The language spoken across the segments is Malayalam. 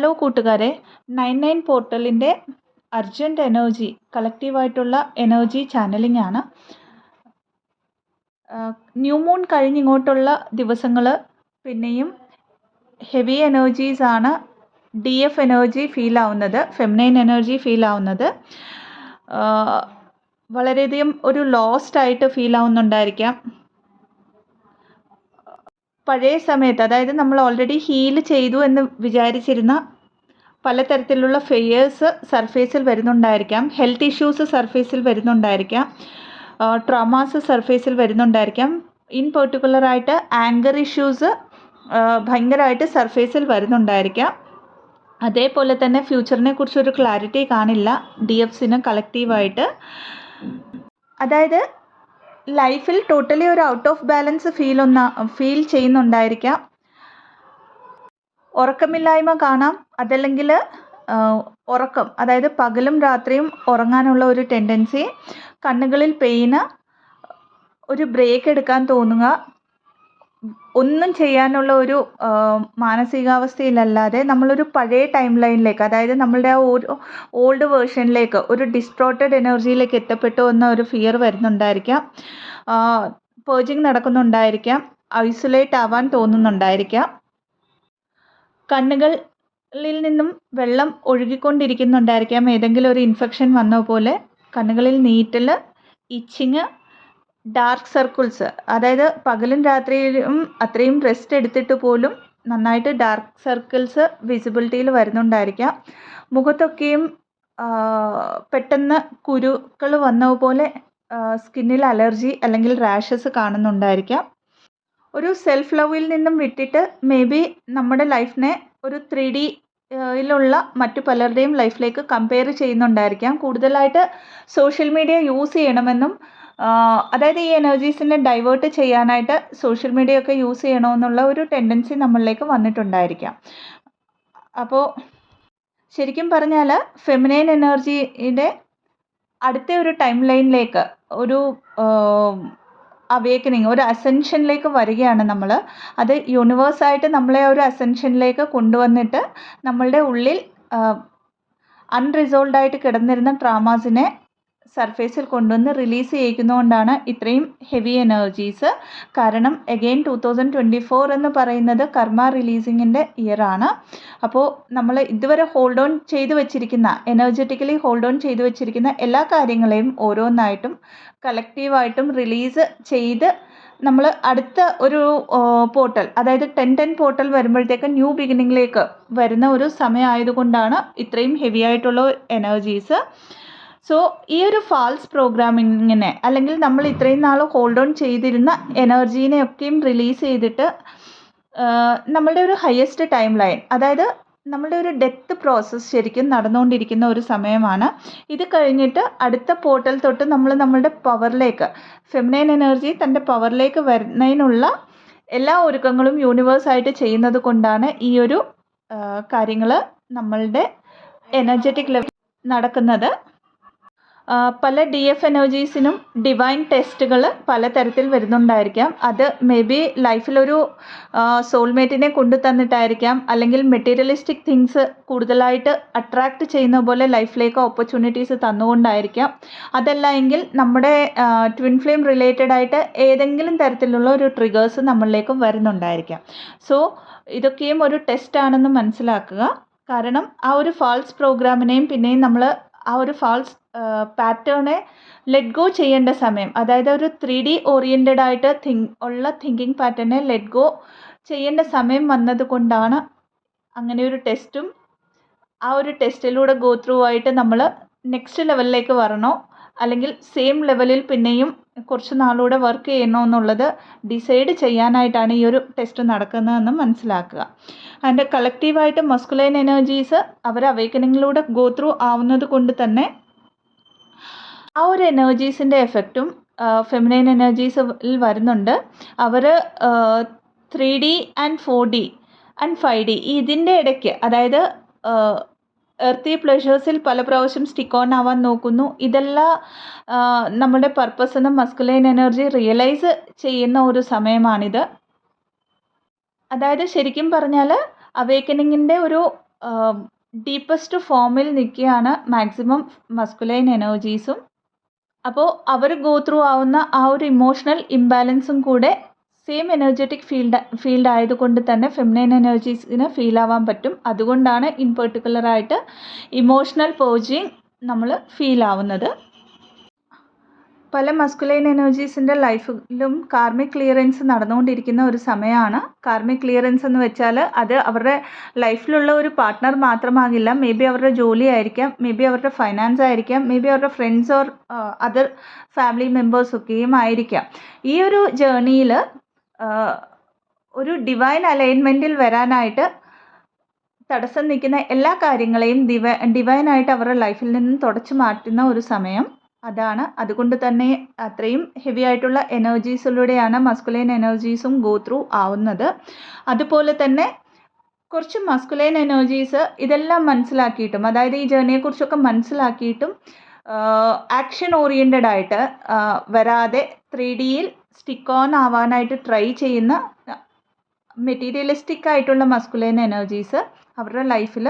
ഹലോ കൂട്ടുകാരെ, 99 പോർട്ടലിൻ്റെ അർജൻറ്റ് എനർജി കളക്റ്റീവായിട്ടുള്ള എനർജി ചാനലിംഗ് ആണ്. ന്യൂ മൂൺ കഴിഞ്ഞിങ്ങോട്ടുള്ള ദിവസങ്ങൾ പിന്നെയും ഹെവി എനർജീസ് ആണ്. ഡി എഫ് എനർജി ഫീൽ ആവുന്നത്, ഫെമിനൈൻ എനർജി ഫീൽ ആവുന്നത്. വളരെയധികം ഒരു ലോസ്റ്റ് ആയിട്ട് ഫീൽ ആവുന്നുണ്ടായിരിക്കാം. പഴയ സമയത്ത്, അതായത് നമ്മൾ ഓൾറെഡി ഹീൽ ചെയ്തു എന്ന് വിചാരിച്ചിരുന്ന പലതരത്തിലുള്ള ഫെയേഴ്സ് സർഫേസിൽ വരുന്നുണ്ടായിരിക്കാം. ഹെൽത്ത് ഇഷ്യൂസ് സർഫേസിൽ വരുന്നുണ്ടായിരിക്കാം. ട്രോമാസ് സർഫേസിൽ വരുന്നുണ്ടായിരിക്കാം. ഇൻ പെർട്ടിക്കുലറായിട്ട് ആങ്കർ ഇഷ്യൂസ് ഭയങ്കരമായിട്ട് സർഫേസിൽ വരുന്നുണ്ടായിരിക്കാം. അതേപോലെ തന്നെ ഫ്യൂച്ചറിനെ കുറിച്ചൊരു ക്ലാരിറ്റി കാണില്ല ഡി എഫ്സിന് കളക്റ്റീവായിട്ട്. അതായത് ലൈഫിൽ ടോട്ടലി ഒരു ഔട്ട് ഓഫ് ബാലൻസ് ഫീൽ ചെയ്യുന്നുണ്ടായിരിക്കാം. ഉറക്കമില്ലായ്മ കാണാം, അതല്ലെങ്കിൽ ഉറക്കം, അതായത് പകലും രാത്രിയും ഉറങ്ങാനുള്ള ഒരു ടെൻഡൻസി, കണ്ണുകളിൽ പെയിന്, ഒരു ബ്രേക്ക് എടുക്കാൻ തോന്നുക, ഒന്നും ചെയ്യാനുള്ള ഒരു മാനസികാവസ്ഥയിലല്ലാതെ നമ്മളൊരു പഴയ ടൈം ലൈനിലേക്ക്, അതായത് നമ്മളുടെ ആ ഒരു ഓൾഡ് വേർഷനിലേക്ക്, ഒരു ഡിസ്ട്രോട്ടഡ് എനർജിയിലേക്ക് എത്തപ്പെട്ടു എന്ന ഒരു ഫിയർ വരുന്നുണ്ടായിരിക്കാം. പേർജിങ് നടക്കുന്നുണ്ടായിരിക്കാം. ഐസൊലേറ്റ് ആവാൻ തോന്നുന്നുണ്ടായിരിക്കാം. കണ്ണുകളിൽ നിന്നും വെള്ളം ഒഴുകിക്കൊണ്ടിരിക്കുന്നുണ്ടായിരിക്കാം. ഏതെങ്കിലും ഒരു ഇൻഫെക്ഷൻ വന്ന പോലെ കണ്ണുകളിൽ നീറ്റൽ, ഇച്ചിങ്, ഡാർക്ക് സർക്കിൾസ്, അതായത് പകലും രാത്രിയിലും അത്രയും റെസ്റ്റ് എടുത്തിട്ട് പോലും നന്നായിട്ട് ഡാർക്ക് സർക്കിൾസ് വിസിബിലിറ്റിയിൽ വരുന്നുണ്ടായിരിക്കാം. മുഖത്തൊക്കെയും പെട്ടെന്ന് കുരുക്കൾ വന്ന പോലെ സ്കിന്നിൽ അലർജി അല്ലെങ്കിൽ റാഷസ് കാണുന്നുണ്ടായിരിക്കാം. ഒരു സെൽഫ് ലവിൽ നിന്നും വിട്ടിട്ട് മേ ബി നമ്മുടെ ലൈഫിനെ ഒരു 3D യിലുള്ള മറ്റു പലരുടെയും ലൈഫിലേക്ക് കമ്പയർ ചെയ്യുന്നുണ്ടായിരിക്കാം. കൂടുതലായിട്ട് സോഷ്യൽ മീഡിയ യൂസ് ചെയ്യണമെന്നും, അതായത് ഈ എനർജീസിനെ ഡൈവേർട്ട് ചെയ്യാനായിട്ട് സോഷ്യൽ മീഡിയ ഒക്കെ യൂസ് ചെയ്യണമെന്നുള്ള ഒരു ടെൻഡൻസി നമ്മളിലേക്ക് വന്നിട്ടുണ്ടായിരിക്കാം. അപ്പോൾ ശരിക്കും പറഞ്ഞാൽ ഫെമിനൈൻ എനർജിയുടെ അടുത്ത ഒരു ടൈം ലൈനിലേക്ക് ഒരു അവേക്കനിങ്, ഒരു അസെൻഷനിലേക്ക് വരികയാണ് നമ്മൾ. അത് യൂണിവേഴ്സായിട്ട് നമ്മളെ ഒരു അസെൻഷനിലേക്ക് കൊണ്ടുവന്നിട്ട് നമ്മളുടെ ഉള്ളിൽ അൺറിസോൾവ്ഡ് ആയിട്ട് കിടന്നിരുന്ന ട്രാമാസിനെ സർഫേസിൽ കൊണ്ടുവന്ന് റിലീസ് ചെയ്യിക്കുന്നതുകൊണ്ടാണ് ഇത്രയും ഹെവി എനർജീസ്. കാരണം അഗെയിൻ 2024 എന്ന് പറയുന്നത് കർമ്മ റിലീസിങ്ങിൻ്റെ ഇയറാണ്. അപ്പോൾ നമ്മൾ ഇതുവരെ ഹോൾഡ് ഓൺ ചെയ്തു വെച്ചിരിക്കുന്ന, എനർജറ്റിക്കലി ഹോൾഡ് ഓൺ ചെയ്തു വെച്ചിരിക്കുന്ന എല്ലാ കാര്യങ്ങളെയും ഓരോന്നായിട്ടും കളക്റ്റീവായിട്ടും റിലീസ് ചെയ്ത് നമ്മൾ അടുത്ത ഒരു പോർട്ടൽ, അതായത് 10-10 പോർട്ടൽ വരുമ്പോഴത്തേക്ക് ന്യൂ ബിഗിനിങ്ങിലേക്ക് വരുന്ന ഒരു സമയമായതുകൊണ്ടാണ് ഇത്രയും ഹെവി ആയിട്ടുള്ള എനർജീസ്. സോ ഈ ഒരു ഫാൾസ് പ്രോഗ്രാമിങ്ങിനെ, അല്ലെങ്കിൽ നമ്മൾ ഇത്രയും നാൾ ഹോൾഡ് ഓൺ ചെയ്തിരുന്ന എനർജീനെയൊക്കെയും റിലീസ് ചെയ്തിട്ട് നമ്മളുടെ ഒരു ഹയസ്റ്റ് ടൈം ലൈൻ, അതായത് നമ്മളുടെ ഒരു ഡെത്ത് പ്രോസസ്സ് ശരിക്കും നടന്നുകൊണ്ടിരിക്കുന്ന ഒരു സമയമാണ്. ഇത് കഴിഞ്ഞിട്ട് അടുത്ത പോർട്ടൽ തൊട്ട് നമ്മൾ നമ്മളുടെ പവറിലേക്ക്, ഫെമിനൈൻ എനർജി തൻ്റെ പവറിലേക്ക് വരുന്നതിനുള്ള എല്ലാ ഒരുക്കങ്ങളും യൂണിവേഴ്സായിട്ട് ചെയ്യുന്നത് കൊണ്ടാണ് ഈ ഒരു കാര്യങ്ങൾ നമ്മളുടെ എനർജറ്റിക് ലെവൽ നടക്കുന്നത്. പല ഡി എഫ് എനർജീസിനും ഡിവൈൻ ടെസ്റ്റുകൾ പലതരത്തിൽ വരുന്നുണ്ടായിരിക്കാം. അത് മേ ബി ലൈഫിലൊരു സോൾമേറ്റിനെ കൊണ്ടു തന്നിട്ടായിരിക്കാം, അല്ലെങ്കിൽ മെറ്റീരിയലിസ്റ്റിക് തിങ്സ് കൂടുതലായിട്ട് അട്രാക്റ്റ് ചെയ്യുന്ന പോലെ ലൈഫിലേക്ക് ഓപ്പർച്യൂണിറ്റീസ് തന്നുകൊണ്ടായിരിക്കാം. അതല്ല എങ്കിൽ നമ്മുടെ ട്വിൻ ഫ്ലെയിം റിലേറ്റഡ് ആയിട്ട് ഏതെങ്കിലും തരത്തിലുള്ള ഒരു ട്രിഗേഴ്സ് നമ്മളിലേക്ക് വരുന്നുണ്ടായിരിക്കാം. സോ ഇതൊക്കെയും ഒരു ടെസ്റ്റാണെന്ന് മനസ്സിലാക്കുക. കാരണം ആ ഒരു ഫാൾസ് പ്രോഗ്രാമിനെയും പിന്നെയും നമ്മൾ ആ ഒരു ഫാൾസ് പാറ്റേണെ ലെറ്റ് ഗോ ചെയ്യേണ്ട സമയം, അതായത് ഒരു 3D ഓറിയൻറ്റഡ് ആയിട്ട് തിങ്കിങ് പാറ്റേണെ ലെറ്റ് ഗോ ചെയ്യേണ്ട സമയം വന്നതുകൊണ്ടാണ് അങ്ങനെ ഒരു ടെസ്റ്റും, ആ ഒരു ടെസ്റ്റിലൂടെ ഗോ ത്രൂ ആയിട്ട് നമ്മൾ നെക്സ്റ്റ് ലെവലിലേക്ക് വരണോ അല്ലെങ്കിൽ സെയിം ലെവലിൽ പിന്നെയും കുറച്ച് നാളൂടെ വർക്ക് ചെയ്യണോ എന്നുള്ളത് ഡിസൈഡ് ചെയ്യാനായിട്ടാണ് ഈ ഒരു ടെസ്റ്റ് നടക്കുന്നതെന്ന് മനസ്സിലാക്കുക. അതിൻ്റെ കളക്റ്റീവായിട്ട് മസ്കുലൈൻ എനർജീസ് അവർ അവേക്കനിങ്ങിലൂടെ ഗോ ത്രൂ ആവുന്നത് കൊണ്ട് തന്നെ ആ ഒരു എനർജീസിൻ്റെ എഫക്റ്റും ഫെമിനൈൻ എനർജീസിൽ വരുന്നുണ്ട്. അവർ 3D and 4D and 5D ഇതിൻ്റെ ഇടയ്ക്ക്, അതായത് എർത്തി പ്ലഷേഴ്സിൽ പല പ്രാവശ്യം സ്റ്റിക്ക് ഓൺ ആവാൻ നോക്കുന്നു. ഇതെല്ലാം നമ്മുടെ പർപ്പസ് എന്ന മസ്കുലൈൻ എനർജി റിയലൈസ് ചെയ്യുന്ന ഒരു സമയമാണിത്. അതായത് ശരിക്കും പറഞ്ഞാൽ അവേക്കനിങ്ങിൻ്റെ ഒരു ഡീപ്പസ്റ്റ് ഫോമിൽ നിൽക്കുകയാണ് മാക്സിമം മസ്കുലൈൻ എനർജീസും. അപ്പോൾ അവർ ഗോ ത്രൂ ആവുന്ന ആ ഒരു ഇമോഷണൽ ഇംബാലൻസും കൂടെ സെയിം എനർജറ്റിക് ഫീൽഡ് ആയതുകൊണ്ട് തന്നെ ഫെമിനൈൻ എനർജീസിന് ഫീൽ ആവാൻ പറ്റും. അതുകൊണ്ടാണ് ഇൻ പെർട്ടിക്കുലറായിട്ട് ഇമോഷണൽ പേർജിങ് നമ്മൾ ഫീൽ ആവുന്നത്. പല മസ്കുലൈൻ എനർജീസിൻ്റെ ലൈഫിലും കാർമിക് ക്ലിയറൻസ് നടന്നുകൊണ്ടിരിക്കുന്ന ഒരു സമയമാണ്. കാർമിക് ക്ലിയറൻസ് എന്ന് വെച്ചാൽ അത് അവരുടെ ലൈഫിലുള്ള ഒരു പാർട്ട്ണർ മാത്രമാകില്ല. മേ ബി അവരുടെ ജോലി ആയിരിക്കാം, മേ ബി അവരുടെ ഫൈനാൻസ് ആയിരിക്കാം, മേ ബി അവരുടെ ഫ്രണ്ട്സ് ഓർ അതർ ഫാമിലി മെമ്പേഴ്സൊക്കെയും ആയിരിക്കാം. ഈ ഒരു ജേർണിയിൽ ഒരു ഡിവൈൻ അലൈൻമെൻറ്റിൽ വരാനായിട്ട് തടസ്സം നിൽക്കുന്ന എല്ലാ കാര്യങ്ങളെയും ഡിവൈനായിട്ട് അവരുടെ ലൈഫിൽ നിന്നും തുടച്ചു മാറ്റുന്ന ഒരു സമയം അതാണ്. അതുകൊണ്ട് തന്നെ അത്രയും ഹെവി ആയിട്ടുള്ള എനർജീസിലൂടെയാണ് മസ്കുലൈൻ എനർജീസും ഗോ ത്രൂ ആവുന്നത്. അതുപോലെ തന്നെ കുറച്ച് മസ്കുലൈൻ എനർജീസ് ഇതെല്ലാം മനസ്സിലാക്കിയിട്ടും, അതായത് ഈ ജേർണിയെക്കുറിച്ചൊക്കെ മനസ്സിലാക്കിയിട്ടും ആക്ഷൻ ഓറിയൻറ്റഡ് ആയിട്ട് വരാതെ 3Dയിൽ സ്റ്റിക്ക് ഓൺ ആവാനായിട്ട് ട്രൈ ചെയ്യുന്ന മെറ്റീരിയലിസ്റ്റിക് ആയിട്ടുള്ള മസ്കുലൈൻ എനർജീസ് അവരുടെ ലൈഫിൽ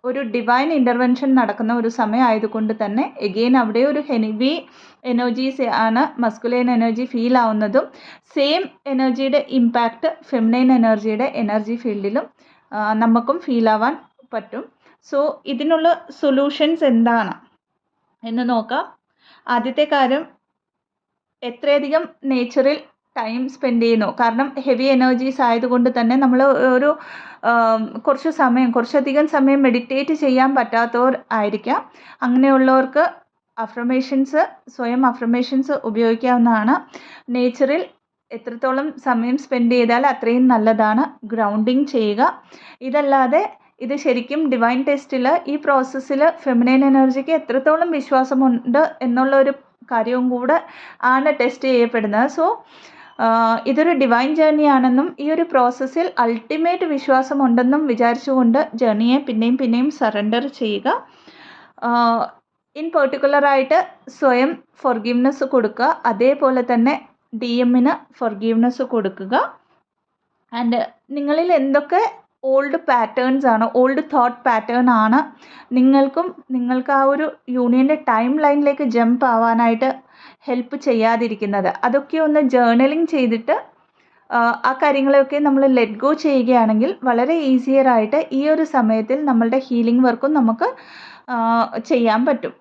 ഒരു ഡിവൈൻ ഇൻ്റർവെൻഷൻ നടക്കുന്ന ഒരു സമയം ആയതുകൊണ്ട് തന്നെ എഗെയിൻ അവിടെ ഒരു ഹെവി എനർജീസ് ആണ് മസ്കുലൈൻ എനർജി ഫീൽ ആവുന്നതും സെയിം എനർജിയുടെ ഇമ്പാക്റ്റ് ഫെമിനൈൻ എനർജിയുടെ എനർജി ഫീൽഡിലും നമുക്കും ഫീൽ ആവാൻ പറ്റും. സോ ഇതിനുള്ള സൊല്യൂഷൻസ് എന്താണ് എന്ന് നോക്കാം. ആദ്യത്തെ കാര്യം, എത്രയധികം നേച്ചറിൽ ടൈം സ്പെൻഡ് ചെയ്യുന്നു. കാരണം ഹെവി എനർജീസ് ആയതുകൊണ്ട് തന്നെ നമ്മൾ ഒരു കുറച്ചധികം സമയം മെഡിറ്റേറ്റ് ചെയ്യാൻ പറ്റാത്തവർ ആയിരിക്കാം. അങ്ങനെയുള്ളവർക്ക് സ്വയം അഫർമേഷൻസ് ഉപയോഗിക്കാവുന്നതാണ്. നേച്ചറിൽ എത്രത്തോളം സമയം സ്പെൻഡ് ചെയ്താൽ അത്രയും നല്ലതാണ്. ഗ്രൗണ്ടിങ് ചെയ്യുക. ഇതല്ലാതെ ഇത് ശരിക്കും ഡിവൈൻ ടെസ്റ്റിൽ ഈ പ്രോസസ്സിൽ ഫെമിനൈൻ എനർജിക്ക് എത്രത്തോളം വിശ്വാസമുണ്ട് എന്നുള്ള ഒരു കാര്യവും കൂടെ ആണ് ടെസ്റ്റ് ചെയ്യപ്പെടുന്നത്. സോ ഇതൊരു ഡിവൈൻ ജേർണി ആണെന്നും ഈ ഒരു പ്രോസസ്സിൽ അൾട്ടിമേറ്റ് വിശ്വാസമുണ്ടെന്നും വിചാരിച്ചുകൊണ്ട് ജേർണിയെ പിന്നെയും സറണ്ടർ ചെയ്യുക. ഇൻ പെർട്ടിക്കുലറായിട്ട് സ്വയം ഫോർഗീവ്നെസ് കൊടുക്കുക. അതേപോലെ തന്നെ DMന് ഫോർഗീവ്നെസ് കൊടുക്കുക. ആൻഡ് നിങ്ങളിൽ എന്തൊക്കെ ഓൾഡ് പാറ്റേൺസ് ആണ്, ഓൾഡ് തോട്ട് പാറ്റേൺ ആണ് നിങ്ങൾക്ക് ആ ഒരു യൂണിയൻ്റെ ടൈം ലൈനിലേക്ക് ജമ്പ് ആവാനായിട്ട് ഹെൽപ്പ് ചെയ്യാതിരിക്കുന്നത്, അതൊക്കെ ഒന്ന് ജേർണലിംഗ് ചെയ്തിട്ട് ആ കാര്യങ്ങളെയൊക്കെ നമ്മൾ ലെറ്റ് ഗോ ചെയ്യുകയാണെങ്കിൽ വളരെ ഈസിയറായിട്ട് ഈ ഒരു സമയത്തിൽ നമ്മളുടെ ഹീലിംഗ് വർക്കും നമുക്ക് ചെയ്യാൻ പറ്റും.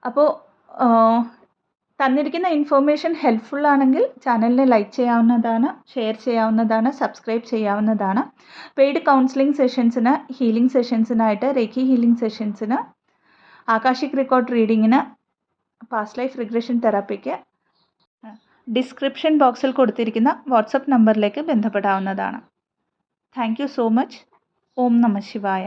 അപ്പോൾ തന്നിരിക്കുന്ന ഇൻഫോർമേഷൻ ഹെൽപ്ഫുൾ ആണെങ്കിൽ ചാനലിനെ ലൈക്ക് ചെയ്യാവുന്നതാണ്, ഷെയർ ചെയ്യാവുന്നതാണ്, സബ്സ്ക്രൈബ് ചെയ്യാവുന്നതാണ്. പെയ്ഡ് കൗൺസിലിംഗ് സെഷൻസിന്, ഹീലിംഗ് സെഷൻസിനായിട്ട്, റേക്കി ഹീലിംഗ് സെഷൻസിന്, ആകാശിക് റെക്കോർഡ് റീഡിങ്ങിന്, പാസ്റ്റ് ലൈഫ് റിഗ്രഷൻ തെറാപ്പിക്ക് ഡിസ്ക്രിപ്ഷൻ ബോക്സിൽ കൊടുത്തിരിക്കുന്ന വാട്സപ്പ് നമ്പറിലേക്ക് ബന്ധപ്പെടാവുന്നതാണ്. Thank you so much. ഓം നമഃ ശിവായ.